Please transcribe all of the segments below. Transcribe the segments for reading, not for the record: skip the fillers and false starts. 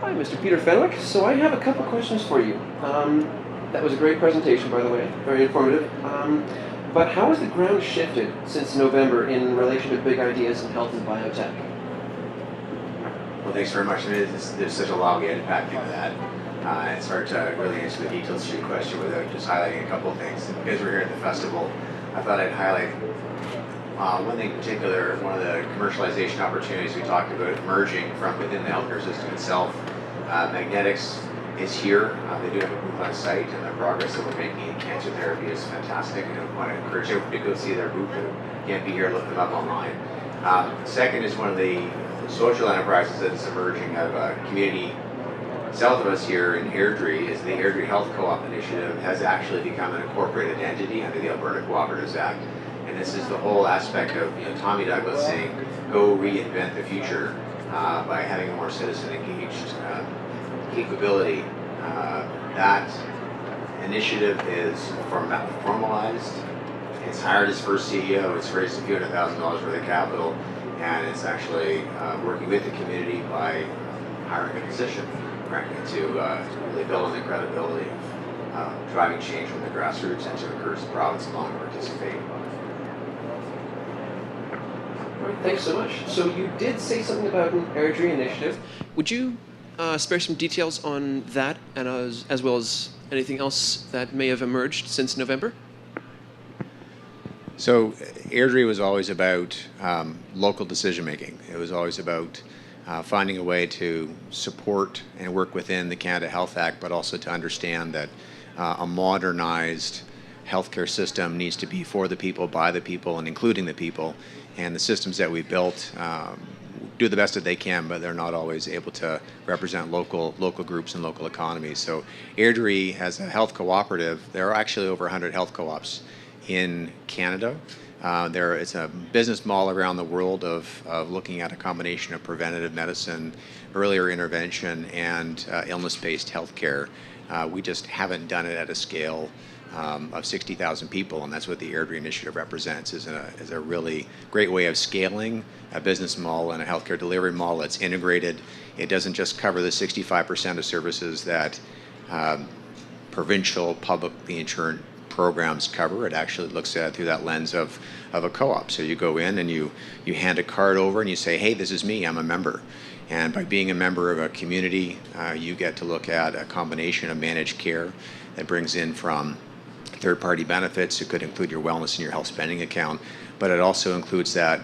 Hi, Mr. Peter Fenwick. So I have a couple questions for you. That was a great presentation, by the way, very informative. But how has the ground shifted since November in relation to big ideas in health and biotech? Well, thanks very much. There's such a long way to pack into that. It's hard to really answer the details to your question without just highlighting a couple of things. Because we're here at the festival, I thought I'd highlight one thing in particular, one of the commercialization opportunities we talked about emerging from within the healthcare system itself. Magnetics is here. They do have a booth on site, and the progress that we're making in cancer therapy is fantastic. And I want to encourage everybody to go see their booth. If you can't be here, look them up online. Second is one of the social enterprises that is emerging out of a community south of us here in Airdrie is the Airdrie Health Co-op Initiative has actually become an incorporated entity under the Alberta Cooperatives Act. And this is the whole aspect of Tommy Douglas saying, go reinvent the future by having a more citizen engaged capability. That initiative is formalized. It's hired its first CEO. It's raised a few $100,000 worth of capital, and it's actually working with the community by hiring a physician, frankly, to really build on the credibility of driving change from the grassroots and to encourage the province along to participate. All right, thanks so much. So you did say something about an Airdrie initiative. Would you spare some details on that, and as well as anything else that may have emerged since November? So Airdrie was always about local decision making. It was always about finding a way to support and work within the Canada Health Act, but also to understand that a modernized healthcare system needs to be for the people, by the people, and including the people. And the systems that we built do the best that they can, but they're not always able to represent local groups and local economies. So Airdrie, as a health cooperative, there are actually over 100 health co-ops in Canada. It's a business model around the world of looking at a combination of preventative medicine, earlier intervention, and illness-based healthcare. We just haven't done it at a scale of 60,000 people, and that's what the Airdrie Initiative represents, is a really great way of scaling a business model and a healthcare delivery model that's integrated. It doesn't just cover the 65% of services that provincial publicly insured programs cover. It actually looks at it through that lens of a co-op. So you go in and you hand a card over and you say, hey, this is me, I'm a member. And by being a member of a community, you get to look at a combination of managed care that brings in from third-party benefits. It could include your wellness and your health spending account, but it also includes that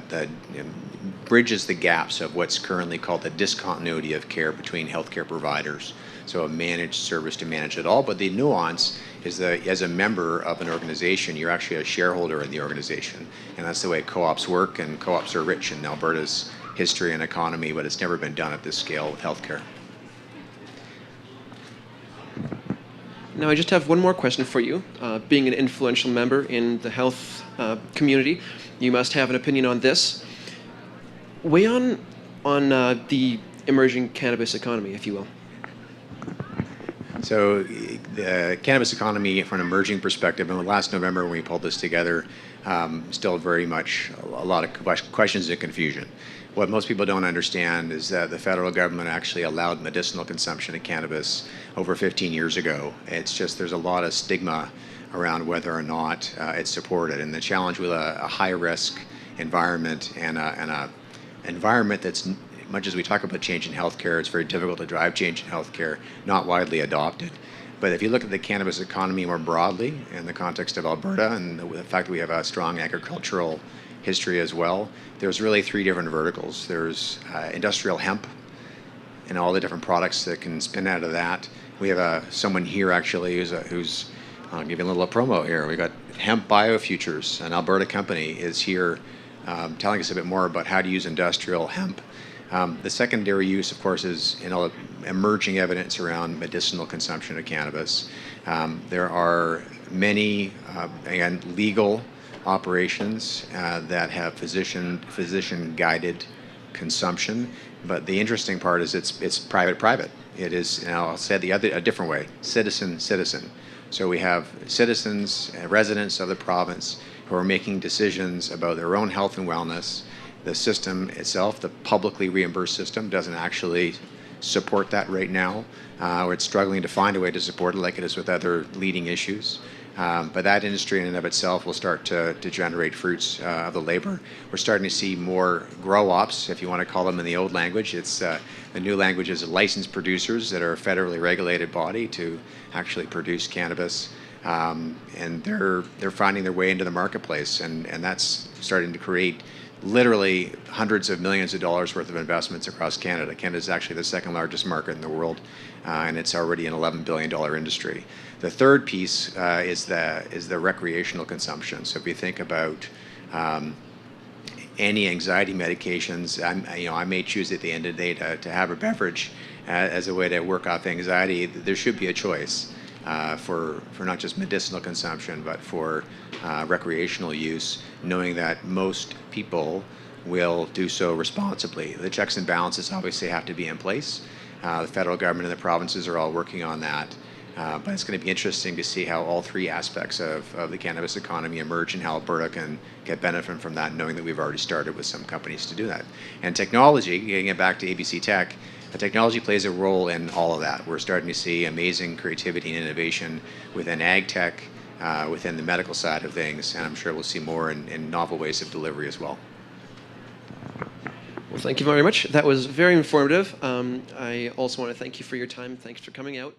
bridges the gaps of what's currently called the discontinuity of care between healthcare providers. So a managed service to manage it all, but the nuance is that as a member of an organization, you're actually a shareholder in the organization, and that's the way co-ops work, and co-ops are rich in Alberta's history and economy, but it's never been done at this scale with healthcare. Now, I just have one more question for you. Being an influential member in the health community, you must have an opinion on this. Weigh on the emerging cannabis economy, if you will. So the cannabis economy from an emerging perspective, and last November when we pulled this together, still very much a lot of questions and confusion. What most people don't understand is that the federal government actually allowed medicinal consumption of cannabis over 15 years ago. It's just there's a lot of stigma around whether or not it's supported, and the challenge with a high-risk environment and a environment that's, much as we talk about change in healthcare, it's very difficult to drive change in healthcare, not widely adopted. But if you look at the cannabis economy more broadly in the context of Alberta and the fact that we have a strong agricultural history as well, there's really three different verticals. There's industrial hemp and all the different products that can spin out of that. We have someone here actually who's I'll give you a little promo here. We got Hemp Biofutures, an Alberta company, is here telling us a bit more about how to use industrial hemp. The secondary use, of course, is emerging evidence around medicinal consumption of cannabis. There are many, again, legal operations that have physician-guided consumption, but the interesting part is it's private. It is, and I'll say a different way, citizen. So we have citizens, residents of the province who are making decisions about their own health and wellness. The system itself, the publicly reimbursed system, doesn't actually support that right now, or it's struggling to find a way to support it like it is with other leading issues. But that industry in and of itself will start to generate fruits of the labor. We're starting to see more grow ops, if you want to call them in the old language. It's the new language is licensed producers that are a federally regulated body to actually produce cannabis. And they're finding their way into the marketplace, and that's starting to create literally hundreds of millions of dollars worth of investments across Canada. Canada is actually the second largest market in the world, and it's already an $11 billion industry. The third piece is the recreational consumption. So if you think about anti-anxiety medications, I may choose at the end of the day to have a beverage as a way to work off anxiety. There should be a choice for not just medicinal consumption, but for recreational use, knowing that most people will do so responsibly. The checks and balances obviously have to be in place. The federal government and the provinces are all working on that. But it's going to be interesting to see how all three aspects of the cannabis economy emerge and how Alberta can get benefit from that, knowing that we've already started with some companies to do that. And technology, getting it back to ABC Tech, technology plays a role in all of that. We're starting to see amazing creativity and innovation within ag tech, within the medical side of things, and I'm sure we'll see more in novel ways of delivery as well. Well, thank you very much. That was very informative. I also want to thank you for your time. Thanks for coming out.